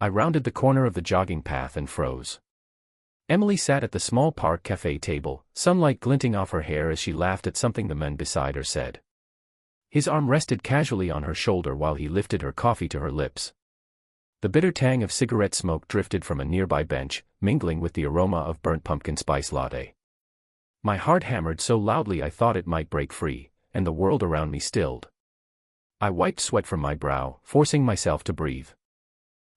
I rounded the corner of the jogging path and froze. Emily sat at the small park cafe table, sunlight glinting off her hair as she laughed at something the man beside her said. His arm rested casually on her shoulder while he lifted her coffee to her lips. The bitter tang of cigarette smoke drifted from a nearby bench, mingling with the aroma of burnt pumpkin spice latte. My heart hammered so loudly I thought it might break free, and the world around me stilled. I wiped sweat from my brow, forcing myself to breathe.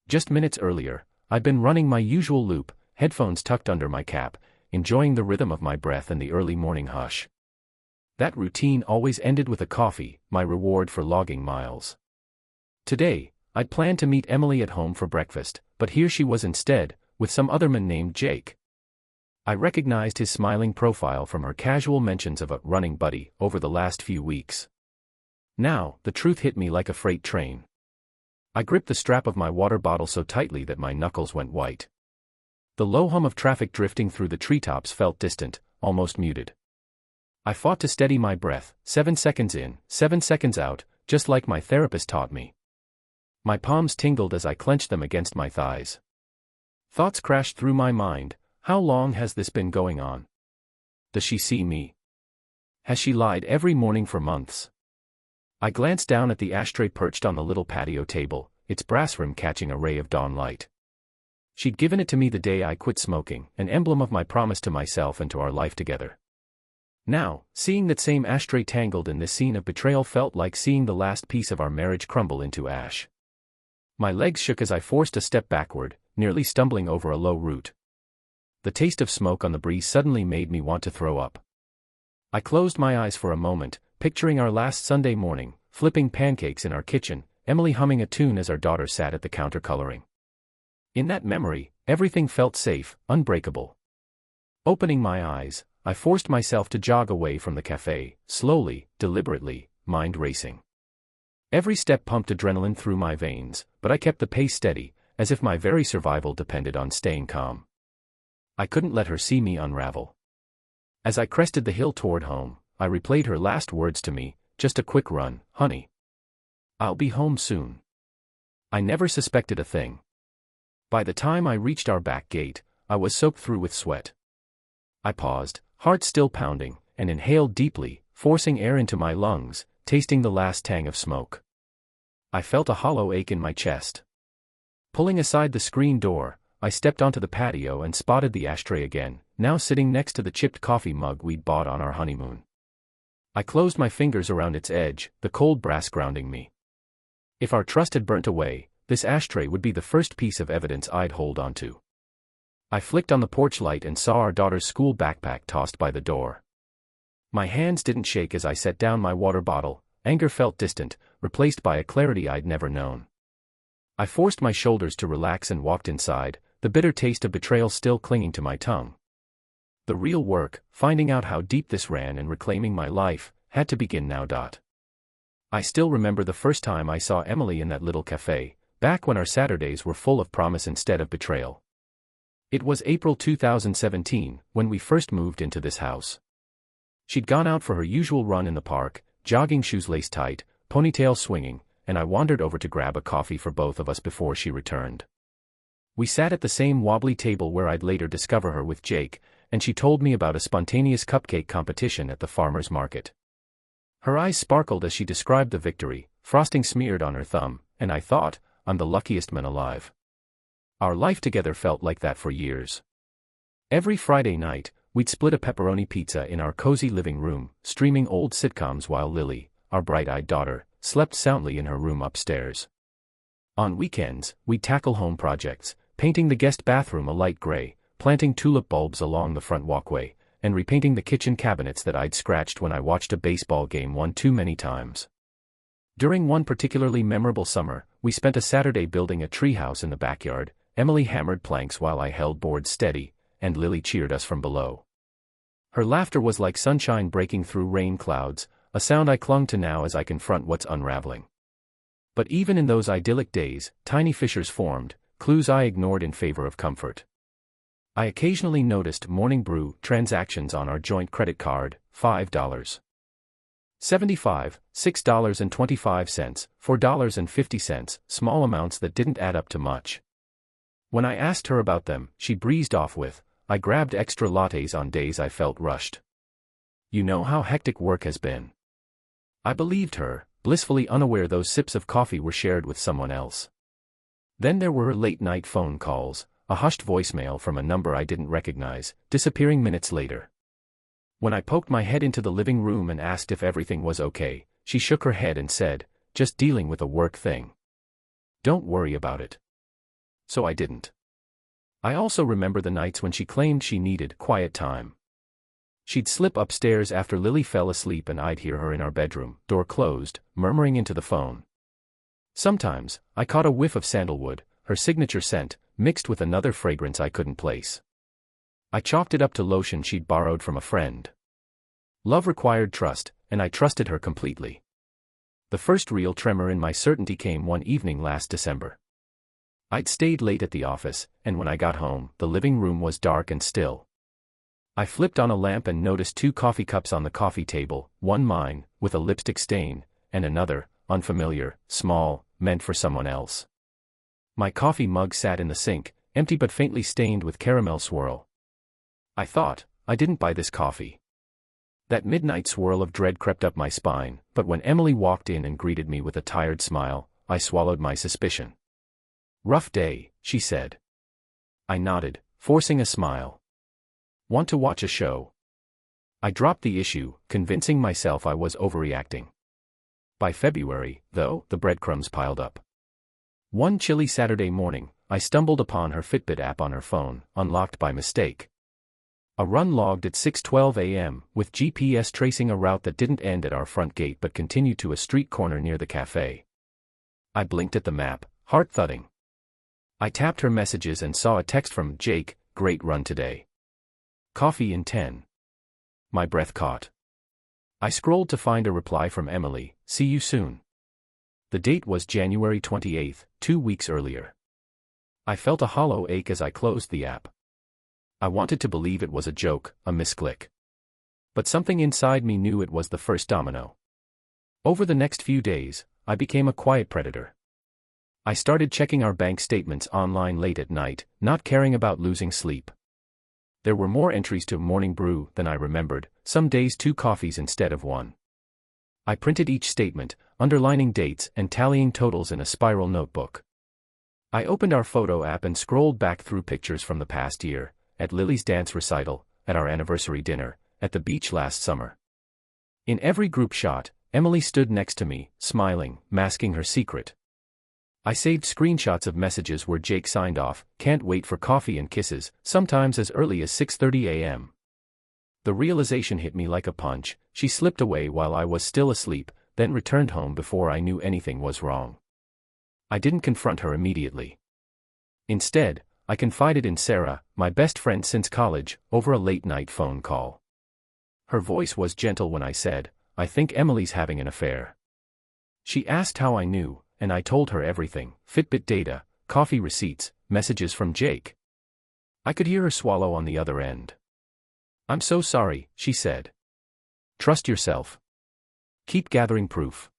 Just minutes earlier, I'd been running my usual loop, headphones tucked under my cap, enjoying the rhythm of my breath and the early morning hush. That routine always ended with a coffee, my reward for logging miles. Today, I'd planned to meet Emily at home for breakfast, but here she was instead, with some other man named Jake. I recognized his smiling profile from her casual mentions of a running buddy over the last few weeks. Now, the truth hit me like a freight train. I gripped the strap of my water bottle so tightly that my knuckles went white. The low hum of traffic drifting through the treetops felt distant, almost muted. I fought to steady my breath, 7 seconds in, 7 seconds out, just like my therapist taught me. My palms tingled as I clenched them against my thighs. Thoughts crashed through my mind. How long has this been going on? Does she see me? Has she lied every morning for months? I glanced down at the ashtray perched on the little patio table, its brass rim catching a ray of dawn light. She'd given it to me the day I quit smoking, an emblem of my promise to myself and to our life together. Now, seeing that same ashtray tangled in this scene of betrayal felt like seeing the last piece of our marriage crumble into ash. My legs shook as I forced a step backward, nearly stumbling over a low root. The taste of smoke on the breeze suddenly made me want to throw up. I closed my eyes for a moment, picturing our last Sunday morning, flipping pancakes in our kitchen, Emily humming a tune as our daughter sat at the counter coloring. In that memory, everything felt safe, unbreakable. Opening my eyes, I forced myself to jog away from the cafe, slowly, deliberately, mind racing. Every step pumped adrenaline through my veins, but I kept the pace steady, as if my very survival depended on staying calm. I couldn't let her see me unravel. As I crested the hill toward home, I replayed her last words to me, just a quick run, honey. I'll be home soon. I never suspected a thing. By the time I reached our back gate, I was soaked through with sweat. I paused, heart still pounding, and inhaled deeply, forcing air into my lungs, tasting the last tang of smoke. I felt a hollow ache in my chest. Pulling aside the screen door, I stepped onto the patio and spotted the ashtray again, now sitting next to the chipped coffee mug we'd bought on our honeymoon. I closed my fingers around its edge, the cold brass grounding me. If our trust had burnt away, this ashtray would be the first piece of evidence I'd hold onto. I flicked on the porch light and saw our daughter's school backpack tossed by the door. My hands didn't shake as I set down my water bottle, anger felt distant, replaced by a clarity I'd never known. I forced my shoulders to relax and walked inside, the bitter taste of betrayal still clinging to my tongue. The real work, finding out how deep this ran and reclaiming my life, had to begin now. I still remember the first time I saw Emily in that little cafe, back when our Saturdays were full of promise instead of betrayal. It was April 2017, when we first moved into this house. She'd gone out for her usual run in the park, jogging shoes laced tight, ponytail swinging, and I wandered over to grab a coffee for both of us before she returned. We sat at the same wobbly table where I'd later discover her with Jake, and she told me about a spontaneous cupcake competition at the farmer's market. Her eyes sparkled as she described the victory, frosting smeared on her thumb, and I thought, I'm the luckiest man alive. Our life together felt like that for years. Every Friday night, we'd split a pepperoni pizza in our cozy living room, streaming old sitcoms while Lily, our bright-eyed daughter, slept soundly in her room upstairs. On weekends, we'd tackle home projects, painting the guest bathroom a light gray, planting tulip bulbs along the front walkway, and repainting the kitchen cabinets that I'd scratched when I watched a baseball game one too many times. During one particularly memorable summer, we spent a Saturday building a treehouse in the backyard. Emily hammered planks while I held boards steady, and Lily cheered us from below. Her laughter was like sunshine breaking through rain clouds, a sound I clung to now as I confront what's unraveling. But even in those idyllic days, tiny fissures formed, clues I ignored in favor of comfort. I occasionally noticed morning brew transactions on our joint credit card, $5.75, $6.25, $4.50, small amounts that didn't add up to much. When I asked her about them, she breezed off with, "I grabbed extra lattes on days I felt rushed. You know how hectic work has been." I believed her, blissfully unaware those sips of coffee were shared with someone else. Then there were late-night phone calls, a hushed voicemail from a number I didn't recognize, disappearing minutes later. When I poked my head into the living room and asked if everything was okay, she shook her head and said, "Just dealing with a work thing. Don't worry about it." So I didn't. I also remember the nights when she claimed she needed quiet time. She'd slip upstairs after Lily fell asleep and I'd hear her in our bedroom, door closed, murmuring into the phone. Sometimes, I caught a whiff of sandalwood, her signature scent, mixed with another fragrance I couldn't place. I chalked it up to lotion she'd borrowed from a friend. Love required trust, and I trusted her completely. The first real tremor in my certainty came one evening last December. I'd stayed late at the office, and when I got home, the living room was dark and still. I flipped on a lamp and noticed 2 coffee cups on the coffee table, one mine, with a lipstick stain, and another, unfamiliar, small, meant for someone else. My coffee mug sat in the sink, empty but faintly stained with caramel swirl. I thought, I didn't buy this coffee. That midnight swirl of dread crept up my spine, but when Emily walked in and greeted me with a tired smile, I swallowed my suspicion. "Rough day," she said. I nodded, forcing a smile. "Want to watch a show?" I dropped the issue, convincing myself I was overreacting. By February, though, the breadcrumbs piled up. One chilly Saturday morning, I stumbled upon her Fitbit app on her phone, unlocked by mistake. A run logged at 6:12 a.m., with GPS tracing a route that didn't end at our front gate but continued to a street corner near the café. I blinked at the map, heart thudding. I tapped her messages and saw a text from Jake, "Great run today. Coffee in 10. My breath caught. I scrolled to find a reply from Emily, "See you soon." The date was January 28th, 2 weeks earlier. I felt a hollow ache as I closed the app. I wanted to believe it was a joke, a misclick. But something inside me knew it was the first domino. Over the next few days, I became a quiet predator. I started checking our bank statements online late at night, not caring about losing sleep. There were more entries to morning brew than I remembered, some days 2 coffees instead of 1. I printed each statement, underlining dates and tallying totals in a spiral notebook. I opened our photo app and scrolled back through pictures from the past year, at Lily's dance recital, at our anniversary dinner, at the beach last summer. In every group shot, Emily stood next to me, smiling, masking her secret. I saved screenshots of messages where Jake signed off, "Can't wait for coffee and kisses," sometimes as early as 6:30 a.m. The realization hit me like a punch. She slipped away while I was still asleep, then returned home before I knew anything was wrong. I didn't confront her immediately. Instead, I confided in Sarah, my best friend since college, over a late-night phone call. Her voice was gentle when I said, "I think Emily's having an affair." She asked how I knew, and I told her everything: Fitbit data, coffee receipts, messages from Jake. I could hear her swallow on the other end. "I'm so sorry," she said. "Trust yourself. Keep gathering proof."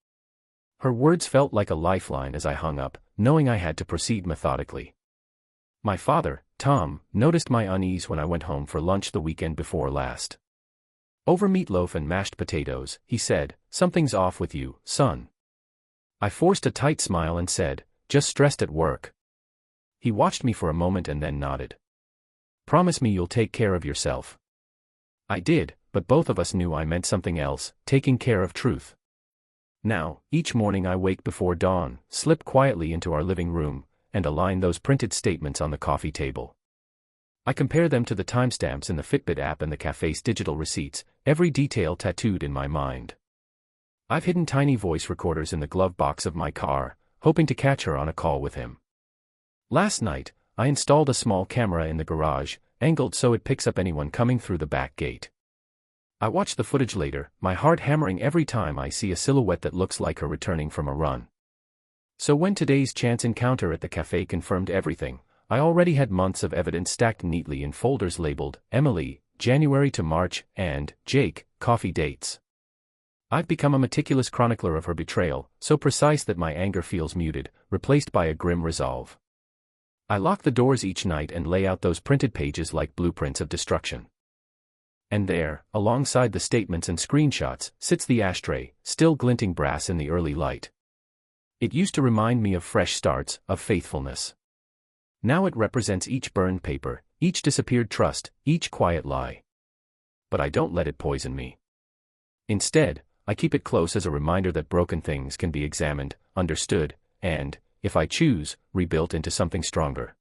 Her words felt like a lifeline as I hung up, knowing I had to proceed methodically. My father, Tom, noticed my unease when I went home for lunch the weekend before last. "Over meatloaf and mashed potatoes," he said, "something's off with you, son." I forced a tight smile and said, "Just stressed at work." He watched me for a moment and then nodded. "Promise me you'll take care of yourself." I did, but both of us knew I meant something else: taking care of truth. Now, each morning I wake before dawn, slip quietly into our living room, and align those printed statements on the coffee table. I compare them to the timestamps in the Fitbit app and the café's digital receipts, every detail tattooed in my mind. I've hidden tiny voice recorders in the glove box of my car, hoping to catch her on a call with him. Last night, I installed a small camera in the garage, angled so it picks up anyone coming through the back gate. I watch the footage later, my heart hammering every time I see a silhouette that looks like her returning from a run. So when today's chance encounter at the café confirmed everything, I already had months of evidence stacked neatly in folders labeled Emily, January to March, and Jake, coffee dates. I've become a meticulous chronicler of her betrayal, so precise that my anger feels muted, replaced by a grim resolve. I lock the doors each night and lay out those printed pages like blueprints of destruction. And there, alongside the statements and screenshots, sits the ashtray, still glinting brass in the early light. It used to remind me of fresh starts, of faithfulness. Now it represents each burned paper, each disappeared trust, each quiet lie. But I don't let it poison me. Instead, I keep it close as a reminder that broken things can be examined, understood, and, if I choose, rebuilt into something stronger.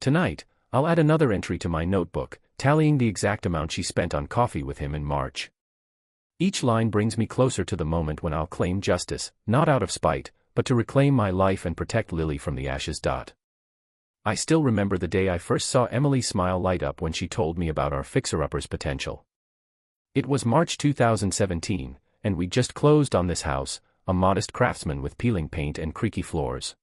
Tonight, I'll add another entry to my notebook, tallying the exact amount she spent on coffee with him in March. Each line brings me closer to the moment when I'll claim justice, not out of spite, but to reclaim my life and protect Lily from the ashes. I still remember the day I first saw Emily's smile light up when she told me about our fixer-upper's potential. It was March 2017, and we'd just closed on this house, a modest craftsman with peeling paint and creaky floors.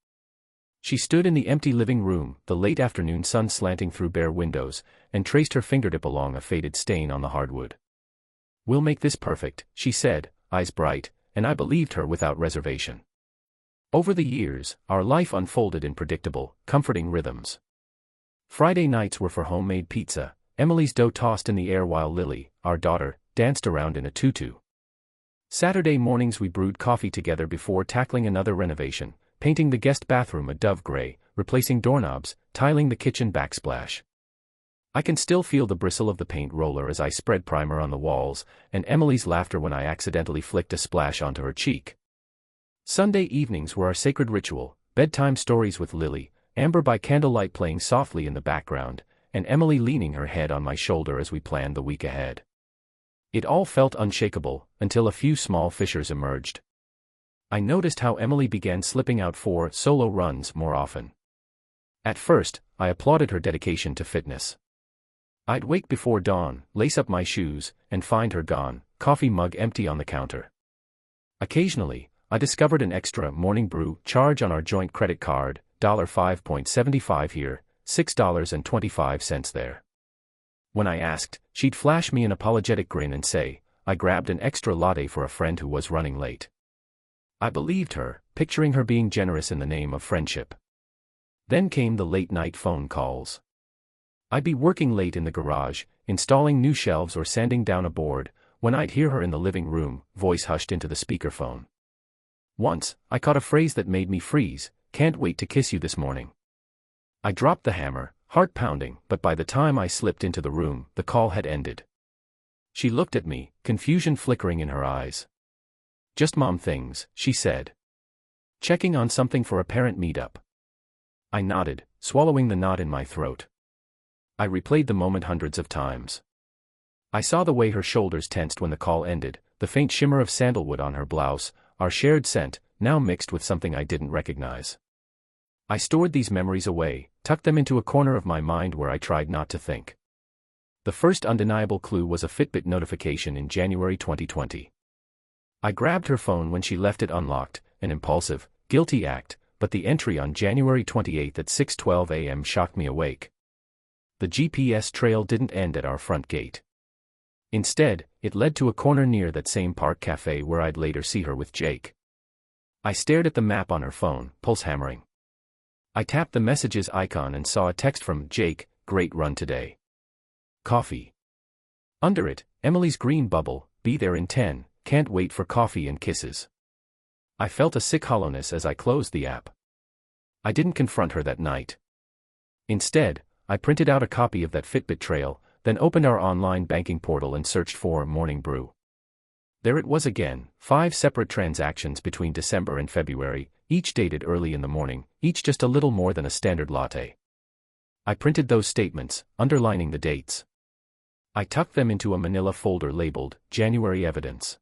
She stood in the empty living room, the late afternoon sun slanting through bare windows, and traced her fingertip along a faded stain on the hardwood. "We'll make this perfect," she said, eyes bright, and I believed her without reservation. Over the years, our life unfolded in predictable, comforting rhythms. Friday nights were for homemade pizza, Emily's dough tossed in the air while Lily, our daughter, danced around in a tutu. Saturday mornings we brewed coffee together before tackling another renovation, painting the guest bathroom a dove gray, replacing doorknobs, tiling the kitchen backsplash. I can still feel the bristle of the paint roller as I spread primer on the walls, and Emily's laughter when I accidentally flicked a splash onto her cheek. Sunday evenings were our sacred ritual, bedtime stories with Lily, Amber by candlelight playing softly in the background, and Emily leaning her head on my shoulder as we planned the week ahead. It all felt unshakable, until a few small fissures emerged. I noticed how Emily began slipping out for solo runs more often. At first, I applauded her dedication to fitness. I'd wake before dawn, lace up my shoes, and find her gone, coffee mug empty on the counter. Occasionally, I discovered an extra morning brew charge on our joint credit card, $5.75 here, $6.25 there. When I asked, she'd flash me an apologetic grin and say, "I grabbed an extra latte for a friend who was running late." I believed her, picturing her being generous in the name of friendship. Then came the late-night phone calls. I'd be working late in the garage, installing new shelves or sanding down a board, when I'd hear her in the living room, voice hushed into the speakerphone. Once, I caught a phrase that made me freeze, "Can't wait to kiss you this morning." I dropped the hammer, heart pounding, but by the time I slipped into the room, the call had ended. She looked at me, confusion flickering in her eyes. "Just mom things," she said. "Checking on something for a parent meetup." I nodded, swallowing the knot in my throat. I replayed the moment hundreds of times. I saw the way her shoulders tensed when the call ended, the faint shimmer of sandalwood on her blouse, our shared scent, now mixed with something I didn't recognize. I stored these memories away, tucked them into a corner of my mind where I tried not to think. The first undeniable clue was a Fitbit notification in January 2020. I grabbed her phone when she left it unlocked, an impulsive, guilty act, but the entry on January 28 at 6:12 a.m. shocked me awake. The GPS trail didn't end at our front gate. Instead, it led to a corner near that same park cafe where I'd later see her with Jake. I stared at the map on her phone, pulse hammering. I tapped the messages icon and saw a text from Jake, "Great run today. Coffee." Under it, Emily's green bubble, "Be there in 10, can't wait for coffee and kisses." I felt a sick hollowness as I closed the app. I didn't confront her that night. Instead, I printed out a copy of that Fitbit trail, then opened our online banking portal and searched for morning brew. There it was again, 5 separate transactions between December and February, each dated early in the morning, each just a little more than a standard latte. I printed those statements, underlining the dates. I tucked them into a manila folder labeled, January Evidence.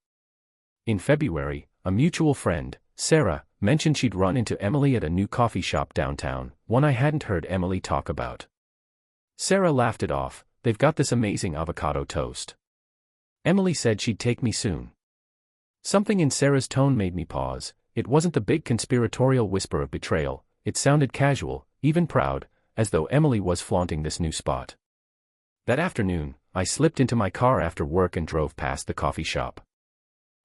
In February, a mutual friend, Sarah, mentioned she'd run into Emily at a new coffee shop downtown, one I hadn't heard Emily talk about. Sarah laughed it off, "They've got this amazing avocado toast. Emily said she'd take me soon." Something in Sarah's tone made me pause. It wasn't the big conspiratorial whisper of betrayal, it sounded casual, even proud, as though Emily was flaunting this new spot. That afternoon, I slipped into my car after work and drove past the coffee shop.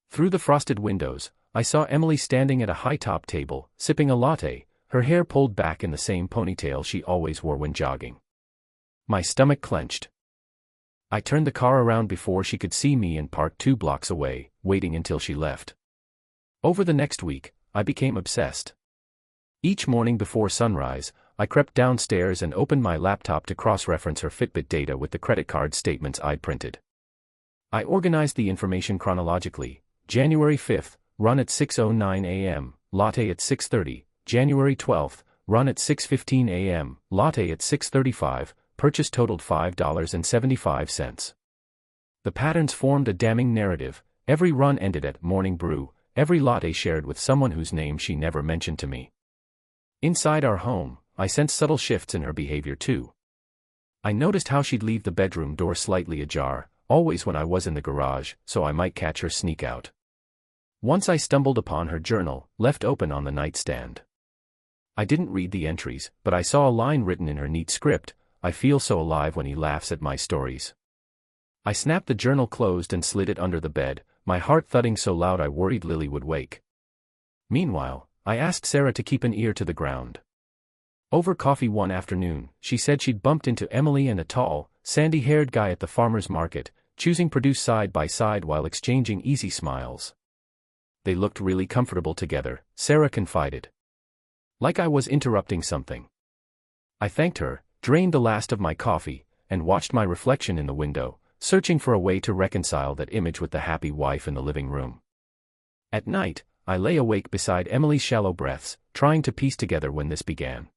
Through the frosted windows, I saw Emily standing at a high-top table, sipping a latte, her hair pulled back in the same ponytail she always wore when jogging. My stomach clenched. I turned the car around before she could see me and parked 2 blocks away, waiting until she left. Over the next week, I became obsessed. Each morning before sunrise, I crept downstairs and opened my laptop to cross-reference her Fitbit data with the credit card statements I'd printed. I organized the information chronologically: January 5th, run at 6:09 a.m., latte at 6:30, January 12th, run at 6:15 a.m., latte at 6:35, purchase totaled $5.75. The patterns formed a damning narrative: every run ended at morning brew, every latte shared with someone whose name she never mentioned to me. Inside our home, I sensed subtle shifts in her behavior too. I noticed how she'd leave the bedroom door slightly ajar, always when I was in the garage, so I might catch her sneak out. Once I stumbled upon her journal, left open on the nightstand. I didn't read the entries, but I saw a line written in her neat script: "I feel so alive when he laughs at my stories." I snapped the journal closed and slid it under the bed, my heart thudding so loud I worried Lily would wake. Meanwhile, I asked Sarah to keep an ear to the ground. Over coffee one afternoon, she said she'd bumped into Emily and a tall, sandy-haired guy at the farmer's market, choosing produce side by side while exchanging easy smiles. They looked really comfortable together, Sarah confided. Like I was interrupting something. I thanked her, drained the last of my coffee, and watched my reflection in the window, searching for a way to reconcile that image with the happy wife in the living room. At night, I lay awake beside Emily's shallow breaths, trying to piece together when this began.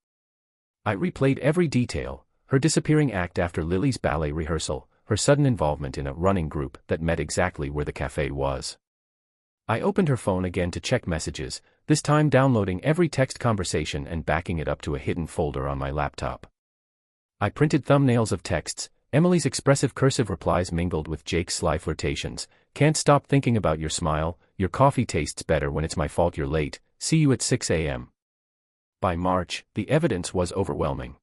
I replayed every detail: her disappearing act after Lily's ballet rehearsal, her sudden involvement in a running group that met exactly where the cafe was. I opened her phone again to check messages, this time downloading every text conversation and backing it up to a hidden folder on my laptop. I printed thumbnails of texts, Emily's expressive cursive replies mingled with Jake's sly flirtations: "Can't stop thinking about your smile, your coffee tastes better when it's my fault you're late, see you at 6 a.m. By March, the evidence was overwhelming.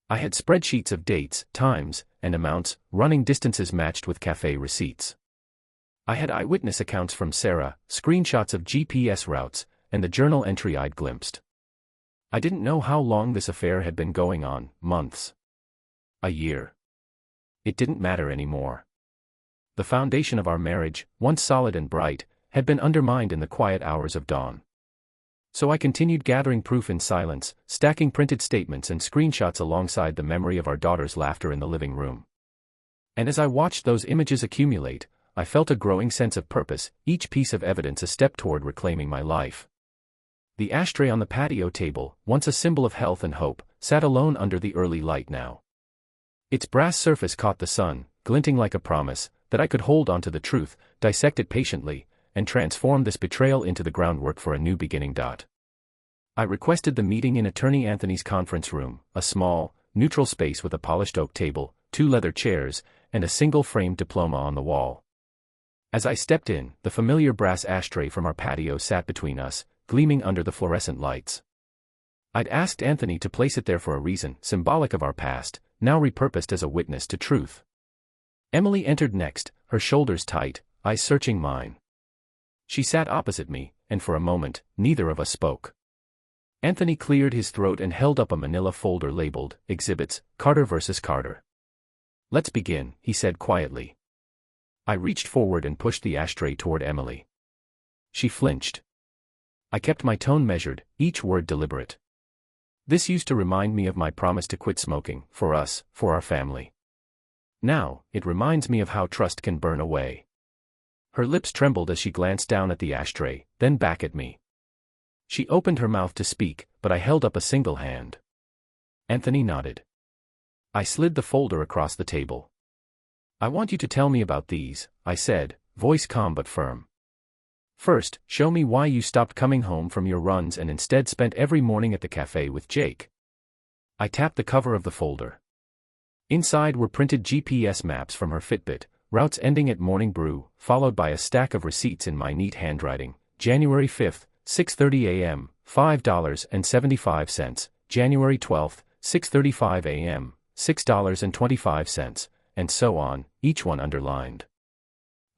I had spreadsheets of dates, times, and amounts, running distances matched with cafe receipts. I had eyewitness accounts from Sarah, screenshots of GPS routes, and the journal entry I'd glimpsed. I didn't know how long this affair had been going on: months. A year. It didn't matter anymore. The foundation of our marriage, once solid and bright, had been undermined in the quiet hours of dawn. So I continued gathering proof in silence, stacking printed statements and screenshots alongside the memory of our daughter's laughter in the living room. And as I watched those images accumulate, I felt a growing sense of purpose, each piece of evidence a step toward reclaiming my life. The ashtray on the patio table, once a symbol of health and hope, sat alone under the early light now. Its brass surface caught the sun, glinting like a promise that I could hold onto the truth, dissect it patiently, and transform this betrayal into the groundwork for a new beginning. I requested the meeting in Attorney Anthony's conference room, a small, neutral space with a polished oak table, 2 leather chairs, and a single-framed diploma on the wall. As I stepped in, the familiar brass ashtray from our patio sat between us, gleaming under the fluorescent lights. I'd asked Anthony to place it there for a reason, symbolic of our past, now repurposed as a witness to truth. Emily entered next, her shoulders tight, eyes searching mine. She sat opposite me, and for a moment, neither of us spoke. Anthony cleared his throat and held up a manila folder labeled, Exhibits, Carter vs. Carter. "Let's begin," he said quietly. I reached forward and pushed the ashtray toward Emily. She flinched. I kept my tone measured, each word deliberate. This used to remind me of my promise to quit smoking, for us, for our family. Now, it reminds me of how trust can burn away. Her lips trembled as she glanced down at the ashtray, then back at me. She opened her mouth to speak, but I held up a single hand. Anthony nodded. I slid the folder across the table. "I want you to tell me about these," I said, voice calm but firm. "First, show me why you stopped coming home from your runs and instead spent every morning at the cafe with Jake." I tapped the cover of the folder. Inside were printed GPS maps from her Fitbit, routes ending at Morning Brew, followed by a stack of receipts in my neat handwriting: January 5th, 6:30 a.m., $5.75, January 12th, 6:35 a.m., $6.25, and so on, each one underlined.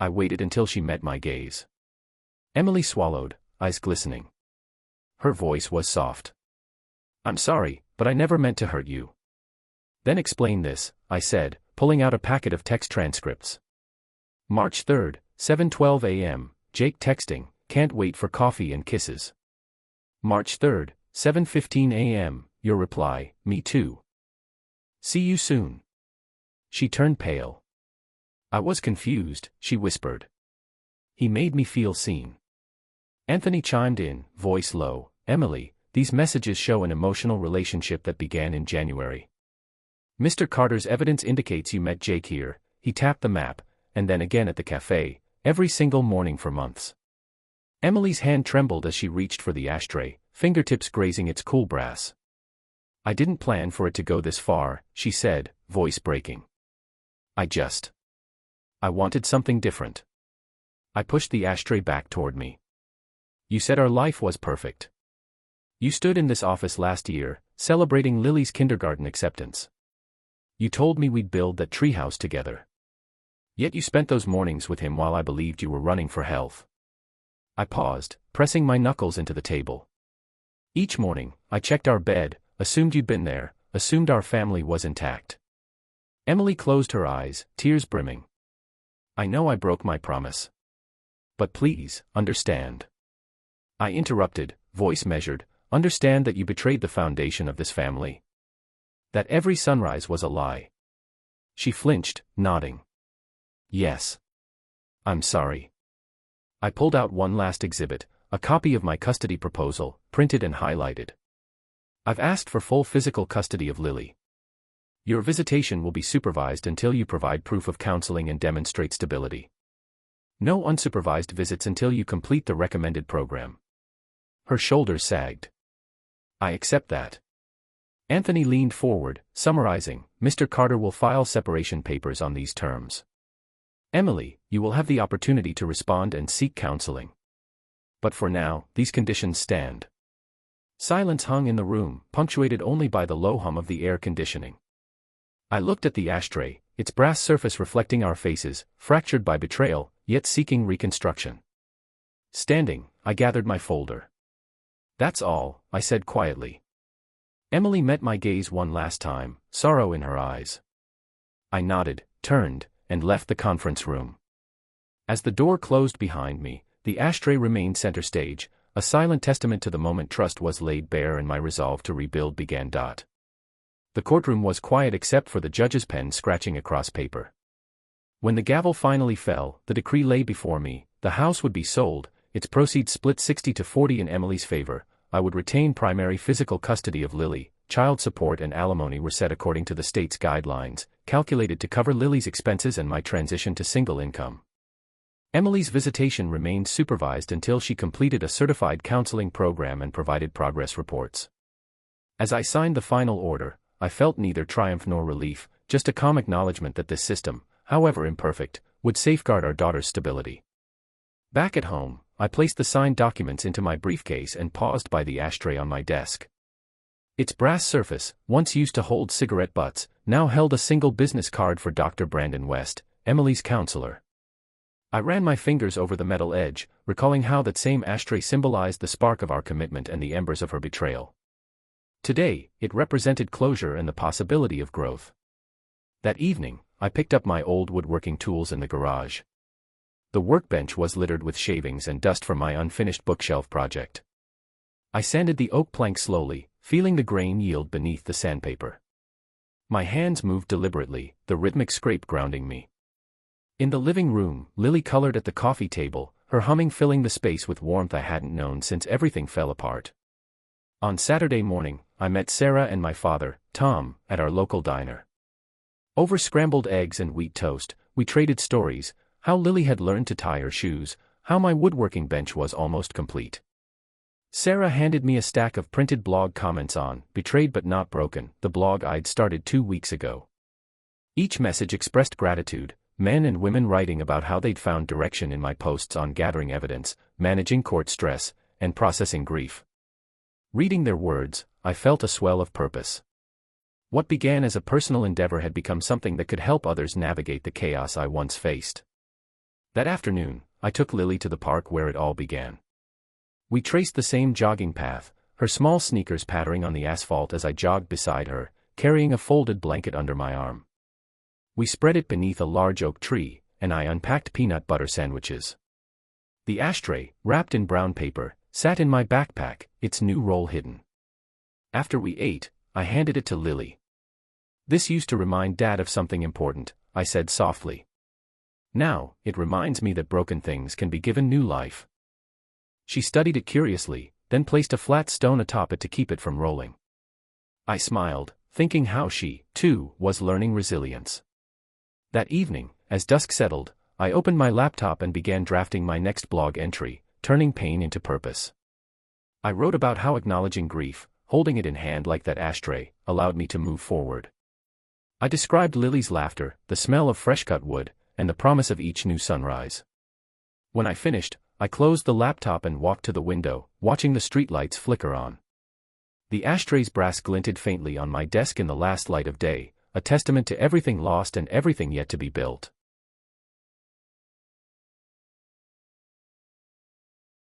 I waited until she met my gaze. Emily swallowed, eyes glistening. Her voice was soft. I'm sorry, but I never meant to hurt you. Then explain this, I said, pulling out a packet of text transcripts. March 3rd, 7:12 a.m., Jake texting, can't wait for coffee and kisses. March 3rd, 7:15 a.m., your reply, me too. See you soon. She turned pale. I was confused, she whispered. He made me feel seen. Anthony chimed in, voice low, Emily, these messages show an emotional relationship that began in January. Mr. Carter's evidence indicates you met Jake here, he tapped the map, and then again at the cafe, every single morning for months. Emily's hand trembled as she reached for the ashtray, fingertips grazing its cool brass. I didn't plan for it to go this far, she said, voice breaking. I wanted something different. I pushed the ashtray back toward me. You said our life was perfect. You stood in this office last year, celebrating Lily's kindergarten acceptance. You told me we'd build that treehouse together. Yet you spent those mornings with him while I believed you were running for health. I paused, pressing my knuckles into the table. Each morning, I checked our bed, assumed you'd been there, assumed our family was intact. Emily closed her eyes, tears brimming. I know I broke my promise. But please, understand. I interrupted, voice measured, understand that you betrayed the foundation of this family. That every sunrise was a lie. She flinched, nodding. Yes. I'm sorry. I pulled out one last exhibit, a copy of my custody proposal, printed and highlighted. I've asked for full physical custody of Lily. Your visitation will be supervised until you provide proof of counseling and demonstrate stability. No unsupervised visits until you complete the recommended program. Her shoulders sagged. I accept that. Anthony leaned forward, summarizing, Mr. Carter will file separation papers on these terms. Emily, you will have the opportunity to respond and seek counseling. But for now, these conditions stand. Silence hung in the room, punctuated only by the low hum of the air conditioning. I looked at the ashtray, its brass surface reflecting our faces, fractured by betrayal, yet seeking reconstruction. Standing, I gathered my folder. That's all, I said quietly. Emily met my gaze one last time, sorrow in her eyes. I nodded, turned, and left the conference room. As the door closed behind me, the ashtray remained center stage, a silent testament to the moment trust was laid bare and my resolve to rebuild began. The courtroom was quiet except for the judge's pen scratching across paper. When the gavel finally fell, the decree lay before me, the house would be sold, its proceeds split 60-40 in Emily's favor, I would retain primary physical custody of Lily, child support and alimony were set according to the state's guidelines, calculated to cover Lily's expenses and my transition to single income. Emily's visitation remained supervised until she completed a certified counseling program and provided progress reports. As I signed the final order, I felt neither triumph nor relief, just a calm acknowledgement that this system, however imperfect, would safeguard our daughter's stability. Back at home, I placed the signed documents into my briefcase and paused by the ashtray on my desk. Its brass surface, once used to hold cigarette butts, now held a single business card for Dr. Brandon West, Emily's counselor. I ran my fingers over the metal edge, recalling how that same ashtray symbolized the spark of our commitment and the embers of her betrayal. Today, it represented closure and the possibility of growth. That evening, I picked up my old woodworking tools in the garage. The workbench was littered with shavings and dust from my unfinished bookshelf project. I sanded the oak plank slowly, feeling the grain yield beneath the sandpaper. My hands moved deliberately, the rhythmic scrape grounding me. In the living room, Lily colored at the coffee table, her humming filling the space with warmth I hadn't known since everything fell apart. On Saturday morning, I met Sarah and my father, Tom, at our local diner. Over scrambled eggs and wheat toast, we traded stories, how Lily had learned to tie her shoes, how my woodworking bench was almost complete. Sarah handed me a stack of printed blog comments on Betrayed But Not Broken, the blog I'd started 2 weeks ago. Each message expressed gratitude, men and women writing about how they'd found direction in my posts on gathering evidence, managing court stress, and processing grief. Reading their words, I felt a swell of purpose. What began as a personal endeavor had become something that could help others navigate the chaos I once faced. That afternoon, I took Lily to the park where it all began. We traced the same jogging path, her small sneakers pattering on the asphalt as I jogged beside her, carrying a folded blanket under my arm. We spread it beneath a large oak tree, and I unpacked peanut butter sandwiches. The ashtray, wrapped in brown paper, sat in my backpack, its new roll hidden. After we ate, I handed it to Lily. "This used to remind Dad of something important," I said softly. "Now, it reminds me that broken things can be given new life." She studied it curiously, then placed a flat stone atop it to keep it from rolling. I smiled, thinking how she, too, was learning resilience. That evening, as dusk settled, I opened my laptop and began drafting my next blog entry, turning pain into purpose. I wrote about how acknowledging grief, holding it in hand like that ashtray, allowed me to move forward. I described Lily's laughter, the smell of fresh-cut wood, and the promise of each new sunrise. When I finished, I closed the laptop and walked to the window, watching the streetlights flicker on. The ashtray's brass glinted faintly on my desk in the last light of day, a testament to everything lost and everything yet to be built.